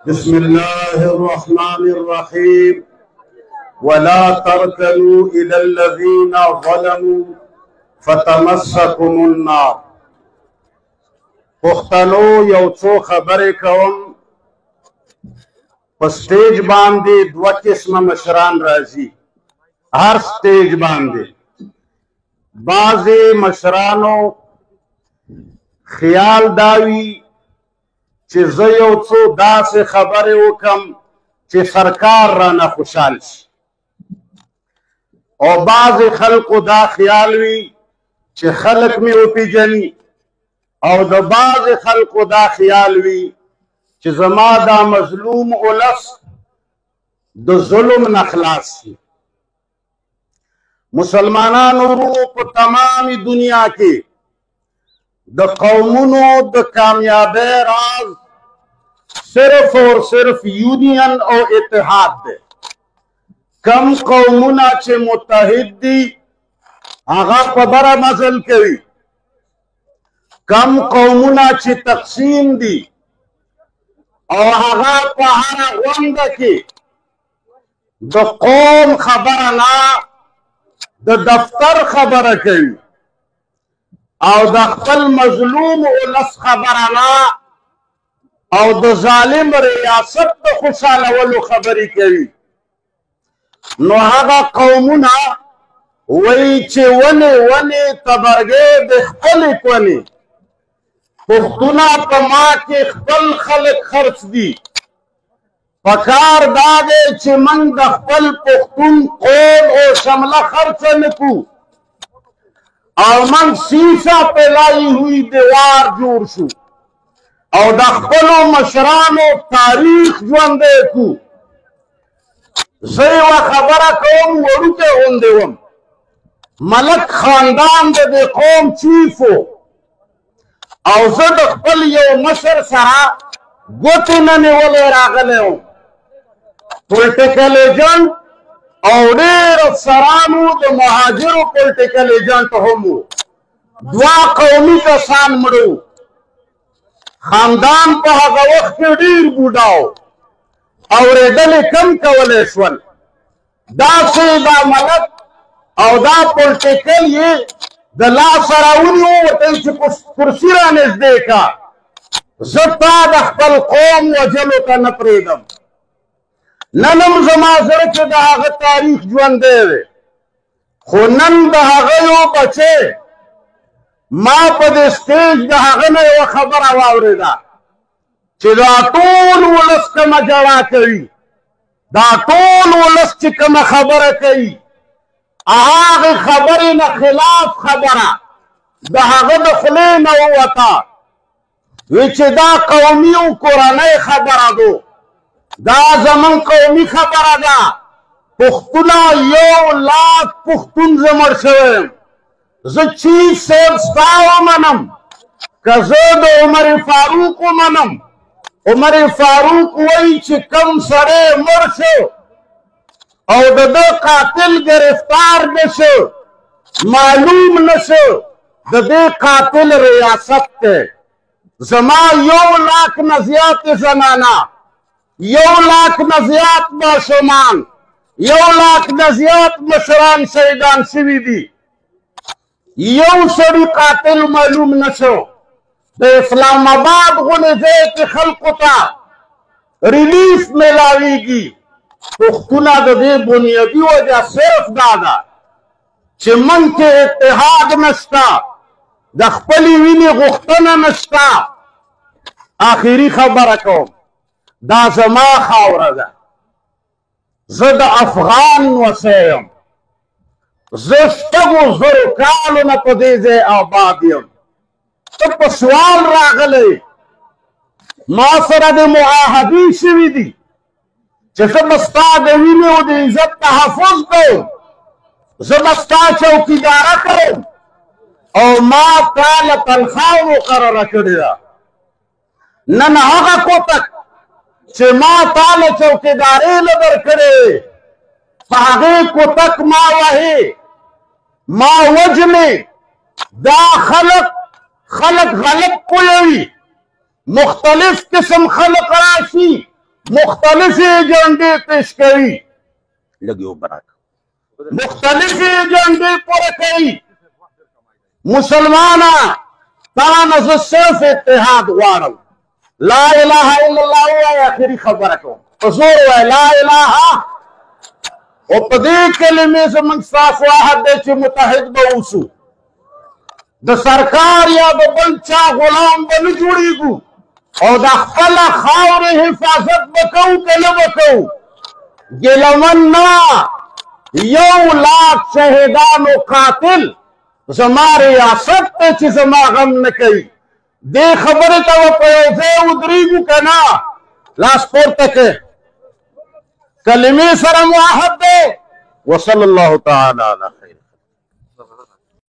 بسم الله الرحمن الرحيم ولا تركنوا إلى الذين ظلموا فتمسكم النار. پښتنو یو څو خبرې کوم. په سټیج باندې دوه قسمه مشران راځي، هر سټیج باندې. بعضې مشرانو خیال داوي چې زه یو څو داسې خبرې وکم چې سرکار رانه خوشحال شي، او بعضې خلکو دا خیال وي چې خلک مې وپېژني، او د بعضې خلکو دا خیال وي چې زما دا مظلوم ولس د ظلم نه خلاص شي. مسلمانانو ورو په تمامي دنیا کې د قومونو د کامیابی راز صرف اور صرف یونین او اتحاد دی. کم قومونه چې متحد دي هغه په بره مزل کوي، کم قومونه چې تقسیم دي او هغه په هره غونډه کې د قوم خبره نه د دفتر خبره کوي، او د خپل مظلوم ولس خبره نه او د ظالم ریاست د خوشحالولو خبرې کوي. نو هغه قومونه وایي چې ونې ونې تبرګې د خپلې کونې، پښتونه په ما کې خپل خلک خرڅ دي. پکار دا دی چې موږ د خپل پښتون قوم او شمله خرڅه نه کړو، او من سیسا پلائی ہوئی دیوار جوړ شو، او د خپلو مشرانو تاریخ ژوندی کړو. زه یوه خبره کوم، وړوکی غوندې وم. ملک خاندان د دې قوم چیف و، او زه د خپل یو مشر سره ګوتې نه نیولی راغلی وم. پولیټیکل ایجنټ او ډېر افسرانو د مهاجرو پولیټیکل ایجنټ هم وو. دوه قومي کسان مړه. خاندان په هغه وخت کې ډېر بوډا و، اورېدل یې کم کولی شول. داسې دا ملک او دا پولیټیکل یې د لاسه راونیو، ورته یې چې کرسي را نږدې کا، زه تا د خپل قوم وجلو ته نه پرېږدم. نن هم زما زړه کې د هغه تاریخ ژوندی دی، خو نن د هغه یو بچی ما په دې سټیج د هغه نه یوه خبره واورېده چې دا ټول ولس کومه ژړا کوي، دا ټول ولس چې کومه خبره کوي، هغې خبرې نه خلاف خبره د هغه د خولې نه ووته، وی چې دا قومي او کورنۍ خبره ده، دا زمون قومي خبره ده. پښتونه 1,00,000 پښتون زه مړ شوی یم. زه چیف صاحب ستا ومنم که زه د عمر فاروق ومنم. عمر فاروق وایي چې کوم سړی مړ شو او د ده قاتل گرفتار نه شو، معلوم نه شو، د دې قاتل ریاست دی. زما 1,00,000 نه زیاتې زنانه، 1,00,000 نه زیات ماشومان، 1,00,000 نه زیات مشران شهیدان شوي دي. یو سړي قاتل معلوم نه شو. د اسلام آباد غونې ځای کې خلکو ته ریلیف میلاویږي. پښتونه د دې بنیادي وجه صرف دا ده چې موږ کې اتحاد نشته، د خپلې وینې غوښتنه نشته. آخري خبره کوم، دا زما خاوره ده، زه د افغان وسی یم، زه 6,000 کالو نه په دې ځای آباد یم. ته په سوال راغلی، ما سره د معاهدې شوي دي چې زه به ستا د وینې او د عزت تحفظ کوم، زه به ستا چوکیداره کوم، او ما تا له تنخواه مقرره کړې ده. نن هغه کوتک چې ما تا له چوکیدارۍ نه درکړې، په هغې کوتک ما وهې، ما وجنې. دا خلق غلط پوهوي، مختلف قسم خلق راشي مختلف ایجنڈے پیش کری لگیو براک مختلف ایجنڈے پورے کئی مسلمانا تانا سے صرف اتحاد وارو لا الہ الا اللہ ہوا آخری خبر کو حضور ہوا لا الہ اور پدی کلمے سے منصاف واحد دے چھ متحد بہوسو دا سرکار یا دا بنچا غلام بن جوڑی گو اور دا خپل خاور حفاظت بکو کل بکو گلمن نا یو لاکھ شہدان و قاتل زما ریاست تے چھ زما غم نکئی دے خبر تا و پیوزے ادریگو کنا لاسپور تک کلمی سرم واحد دے وصل اللہ تعالی علیہ